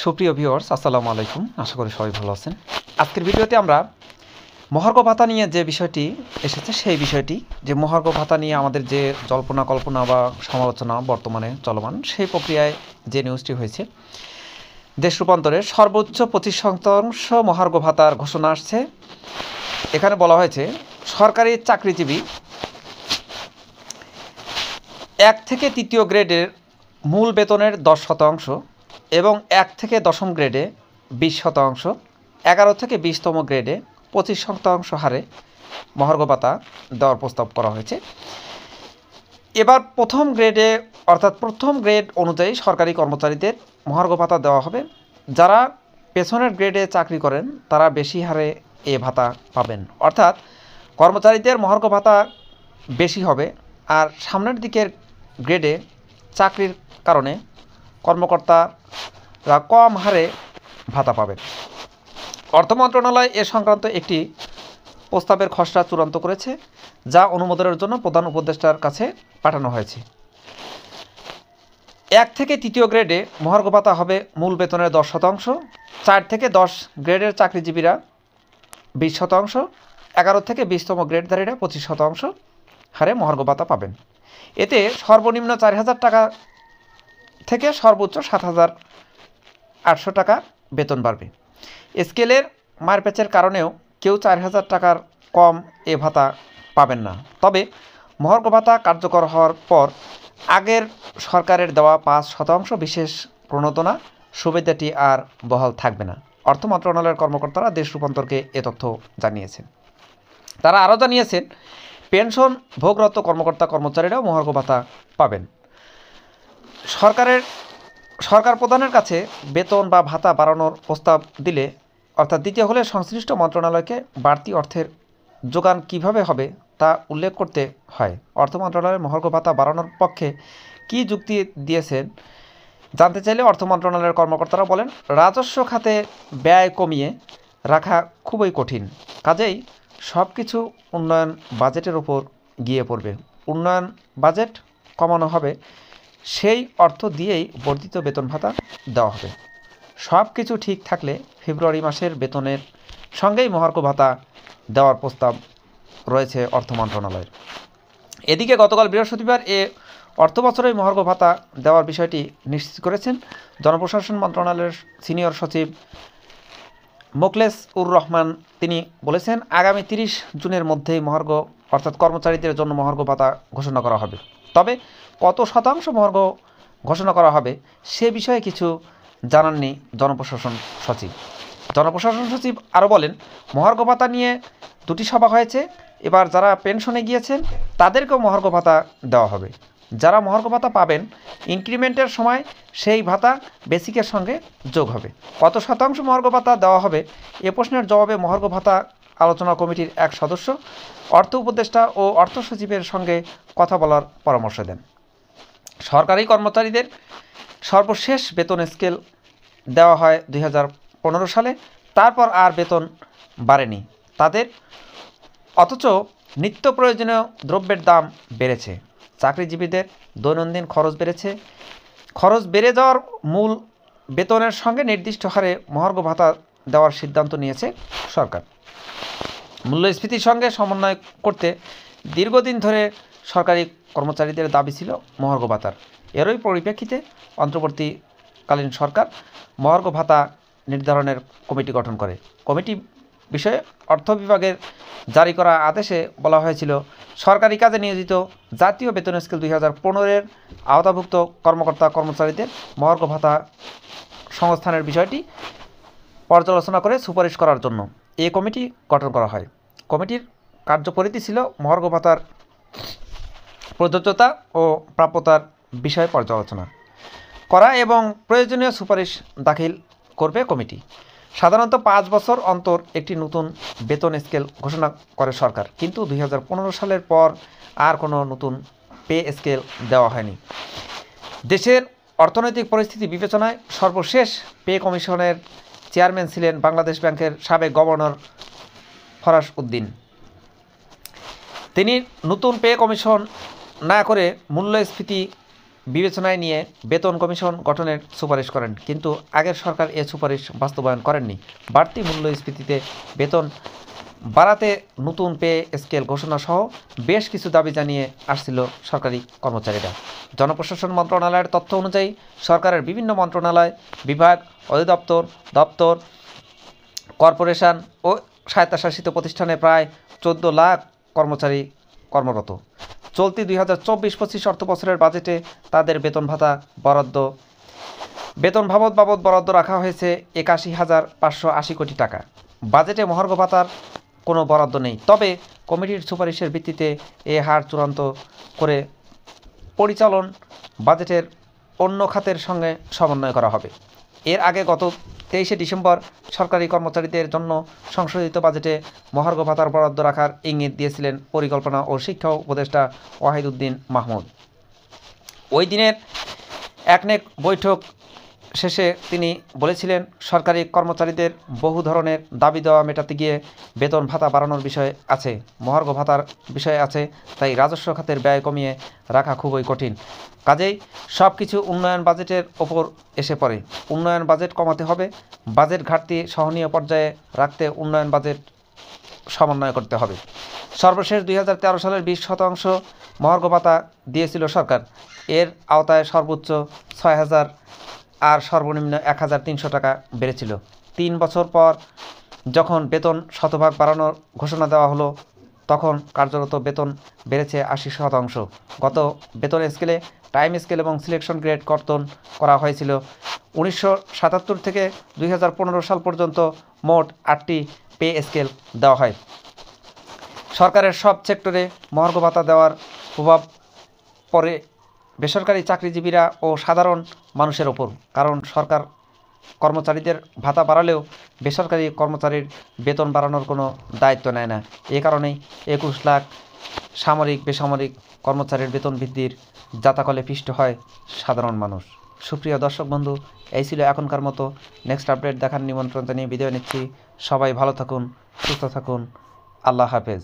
সুপ্রিয় ভিউয়ার্স, আসসালামু আলাইকুম। আশা করি সবাই ভালো আছেন। আজকের ভিডিওতে আমরা মহার্ঘ ভাতা নিয়ে যে বিষয়টি এসেছে সেই বিষয়টি, যে মহার্ঘ ভাতা নিয়ে আমাদের যে জল্পনা কল্পনা বা সমালোচনা বর্তমানে চলমান, সেই প্রক্রিয়ায় যে নিউজটি হয়েছে, দেশ রূপান্তরের সর্বোচ্চ 25% মহার্ঘ ভাতার ঘোষণা আসছে। এখানে বলা হয়েছে সরকারি চাকরিজীবী 1 থেকে 3য় গ্রেডের মূল বেতনের 10% এবং 1 থেকে 10ম গ্রেডে 20%, 11 থেকে 20তম গ্রেডে 25% হারে মহার্ঘ ভাতা দেওয়ার প্রস্তাব করা হয়েছে। এবার প্রথম গ্রেডে অর্থাৎ প্রথম গ্রেড অনুযায়ী সরকারি কর্মচারীদের মহার্ঘ ভাতা দেওয়া হবে। যারা পেছনের গ্রেডে চাকরি করেন তারা বেশি হারে এ ভাতা পাবেন, অর্থাৎ কর্মচারীদের মহার্ঘ ভাতা বেশি হবে, আর সামনের দিকের গ্রেডে চাকরির কারণে কর্মকর্তারা কম হারে ভাতা পাবেন। অর্থ মন্ত্রণালয় এ সংক্রান্ত একটি প্রস্তাবের খসড়া চূড়ান্ত করেছে, যা অনুমোদনের জন্য প্রধান উপদেষ্টার কাছে পাঠানো হয়েছে। 1 থেকে 3য় গ্রেডে মহার্ঘ ভাতা হবে মূল বেতনের 10%, 4 থেকে 10 গ্রেডের চাকরিজীবীরা 20%, 11 থেকে 20তম গ্রেডধারীরা 25% হারে মহার্ঘ ভাতা পাবেন। এতে সর্বনিম্ন 4,000 টাকা থেকে সর্বোচ্চ 7,800 টাকা বেতন বাড়বে। স্কেলের মারপ্যাচের কারণেও কেউ 4,000 টাকার কম এ ভাতা পাবেন না। তবে মহার্ঘ ভাতা কার্যকর হওয়ার পর আগের সরকারের দেওয়া 5% বিশেষ প্রণোদনা সুবিধাটি আর বহাল থাকবে না। অর্থ মন্ত্রণালয়ের কর্মকর্তারা দেশ রূপান্তরকে এ তথ্য জানিয়েছেন। তারা আরও জানিয়েছেন, পেনশন ভোগরত কর্মকর্তা কর্মচারীরাও মহার্ঘ ভাতা পাবেন। সরকার প্রধানের কাছে বেতন বা ভাতা বাড়ানোর প্রস্তাব দিলে, অর্থাৎ দ্বিতীয় হলে সংশ্লিষ্ট মন্ত্রণালয়কে বাড়তি অর্থের যোগান কিভাবে হবে তা উল্লেখ করতে হয়। অর্থ মন্ত্রণালয়ের মহার্ঘ ভাতা বাড়ানোর পক্ষে কী যুক্তি দিয়েছেন জানতে চাইলে অর্থ মন্ত্রণালয়ের কর্মকর্তারা বলেন, রাজস্ব খাতে ব্যয় কমিয়ে রাখা খুবই কঠিন, কাজেই সব কিছু উন্নয়ন বাজেটের উপর গিয়ে পড়বে। উন্নয়ন বাজেট কমানো হবে, সেই অর্থ দিয়েই বর্ধিত বেতন ভাতা দেওয়া হবে। সব কিছু ঠিক থাকলে ফেব্রুয়ারি মাসের বেতনের সঙ্গেই মহার্ঘ ভাতা দেওয়ার প্রস্তাব রয়েছে অর্থ মন্ত্রণালয়ের। এদিকে গতকাল বৃহস্পতিবার অর্থ বছরেই মহার্ঘ ভাতা দেওয়ার বিষয়টি নিশ্চিত করেছেন জনপ্রশাসন মন্ত্রণালয়ের সিনিয়র সচিব মোখলেস উর রহমান। তিনি বলেছেন, আগামী 30 জুনের মধ্যেই মহার্ঘ অর্থাৎ কর্মচারীদের জন্য মহার্ঘ ভাতা ঘোষণা করা হবে। তবে কত শতাংশ মহার্ঘ ঘোষণা করা হবে সে বিষয়ে কিছু জানাননি জনপ্রশাসন সচিব। আরও বলেন, মহার্ঘ ভাতা নিয়ে 2টি সভা হয়েছে। এবার যারা পেনশনে গিয়েছেন তাদেরকেও মহার্ঘ ভাতা দেওয়া হবে। যারা মহার্ঘ ভাতা পাবেন, ইনক্রিমেন্টের সময় সেই ভাতা বেসিকের সঙ্গে যোগ হবে। কত শতাংশ মহার্ঘ ভাতা দেওয়া হবে এ প্রশ্নের জবাবে মহার্ঘ ভাতা আলোচনা কমিটির এক সদস্য অর্থ উপদেষ্টা ও অর্থ সচিবের সঙ্গে কথা বলার পরামর্শ দেন। সরকারি কর্মচারীদের সর্বশেষ বেতন স্কেল দেওয়া হয় 2015 সালে, তারপর আর বেতন বাড়েনি তাদের, অথচ নিত্য প্রয়োজনীয় দ্রব্যের দাম বেড়েছে। চাকরিজীবীদের দৈনন্দিন খরচ বেড়েছে। খরচ বেড়ে যাওয়ার মূল বেতনের সঙ্গে নির্দিষ্ট হারে মহার্ঘ ভাতা দেওয়ার সিদ্ধান্ত নিয়েছে সরকার। মূল্যস্ফীতির সঙ্গে সমন্বয় করতে দীর্ঘদিন ধরে সরকারি কর্মচারীদের দাবি ছিল মহার্ঘ ভাতার। এরই পরিপ্রেক্ষিতে অন্তর্বর্তীকালীন সরকার মহার্ঘ ভাতা নির্ধারণের কমিটি গঠন করে। কমিটি বিষয়ে অর্থ বিভাগের জারি করা আদেশে বলা হয়েছিল, সরকারি কাজে নিয়োজিত জাতীয় বেতন স্কেল 2015-এর আওতাভুক্ত কর্মকর্তা কর্মচারীদের মহার্ঘ ভাতা সংস্থানের বিষয়টি পর্যালোচনা করে সুপারিশ করার জন্য এই কমিটি গঠন করা হয়। কমিটির কার্যপরিধি ছিল মহার্ঘ ভাতার প্রযোজ্যতা ও প্রাপ্যতার বিষয়ে পর্যালোচনা করা এবং প্রয়োজনীয় সুপারিশ দাখিল করবে কমিটি। সাধারণত 5 বছর অন্তর একটি নতুন বেতন স্কেল ঘোষণা করে সরকার, কিন্তু 2015 সালের পর আর কোনো নতুন পে স্কেল দেওয়া হয়নি। দেশের অর্থনৈতিক পরিস্থিতি বিবেচনায় সর্বশেষ পে কমিশনের চেয়ারম্যান ছিলেন বাংলাদেশ ব্যাংকের সাবেক গভর্নর ফরাস উদ্দিন। তিনি নতুন পে কমিশন না করে মূল্যস্ফীতি বিবেচনায় নিয়ে বেতন কমিশন গঠনের সুপারিশ করেন, কিন্তু আগের সরকার এ সুপারিশ বাস্তবায়ন করেননি। বাড়তি মূল্যস্ফীতিতে বেতন বাড়াতে নতুন পে স্কেল ঘোষণা সহ বেশ কিছু দাবি জানিয়ে আসছিল সরকারি কর্মচারীরা। জনপ্রশাসন মন্ত্রণালয়ের তথ্য অনুযায়ী সরকারের বিভিন্ন মন্ত্রণালয়, বিভাগ, অধিদপ্তর, দপ্তর, কর্পোরেশন ও স্বায়ত্তশাসিত প্রতিষ্ঠানে প্রায় 14 লাখ কর্মচারী কর্মরত। চলতি 2024-25 অর্থবছরের বাজেটে তাদের বেতন বাবদ বরাদ্দ রাখা হয়েছে 81,580 কোটি টাকা। বাজেটে মহার্ঘ ভাতার কোনো বরাদ্দ নেই, তবে কমিটির সুপারিশের ভিত্তিতে এ হার চূড়ান্ত করে পরিচালন বাজেটের অন্য খাতের সঙ্গে সমন্বয় করা হবে। এর আগে গত 23শে ডিসেম্বর সরকারি কর্মচারীদের জন্য সংশোধিত বাজেটে মহার্ঘ ভাতার বরাদ্দ রাখার ইঙ্গিত দিয়েছিলেন পরিকল্পনা ও শিক্ষা উপদেষ্টা ওয়াহিদ উদ্দিন মাহমুদ। ওই দিনের একনেক বৈঠক শেষে তিনি বলেছিলেন, সরকারি কর্মচারীদের বহু ধরনের দাবি দেওয়া মেটাতে গিয়ে বেতন ভাতা বাড়ানোর বিষয় আছে, মহার্ঘ ভাতার বিষয় আছে, তাই রাজস্ব খাতের ব্যয় কমিয়ে রাখা খুবই কঠিন। কাজেই সব কিছু উন্নয়ন বাজেটের ওপর এসে পড়ে। উন্নয়ন বাজেট কমাতে হবে, বাজেট ঘাটতি সহনীয় পর্যায়ে রাখতে উন্নয়ন বাজেট সমন্বয় করতে হবে। সর্বশেষ 2013 সালের 20% মহার্ঘ ভাতা দিয়েছিল সরকার। এর আওতায় সর্বোচ্চ 6,000 আর সর্বনিম্ন 1,300 টাকা বেড়েছিল। 3 বছর পর যখন বেতন শতভাগ বাড়ানোর ঘোষণা দেওয়া হলো, তখন কার্যরত বেতন বেড়েছে 80%। গত বেতন স্কেলে টাইম স্কেল এবং সিলেকশন গ্রেড কর্তন করা হয়েছিল। 1977 থেকে 2015 সাল পর্যন্ত মোট 8টি পে স্কেল দেওয়া হয়। সরকারের সব সেক্টরে মহার্ঘ ভাতা দেওয়ার প্রভাব পড়ে বেসরকারি চাকরিজীবীরা ও সাধারণ মানুষের ওপর, কারণ সরকার কর্মচারীদের ভাতা বাড়ালেও বেসরকারি কর্মচারীর বেতন বাড়ানোর কোনো দায়িত্ব নেয় না। এ কারণেই 21 লাখ সামরিক বেসামরিক কর্মচারীর বেতন বৃদ্ধির জাতাকলে পিষ্ট হয় সাধারণ মানুষ। সুপ্রিয় দর্শক বন্ধু, এই ছিল এখনকার মতো। নেক্সট আপডেট দেখার নিমন্ত্রণ জানিয়ে বিদায় নিচ্ছি। সবাই ভালো থাকুন, সুস্থ থাকুন। আল্লাহ হাফেজ।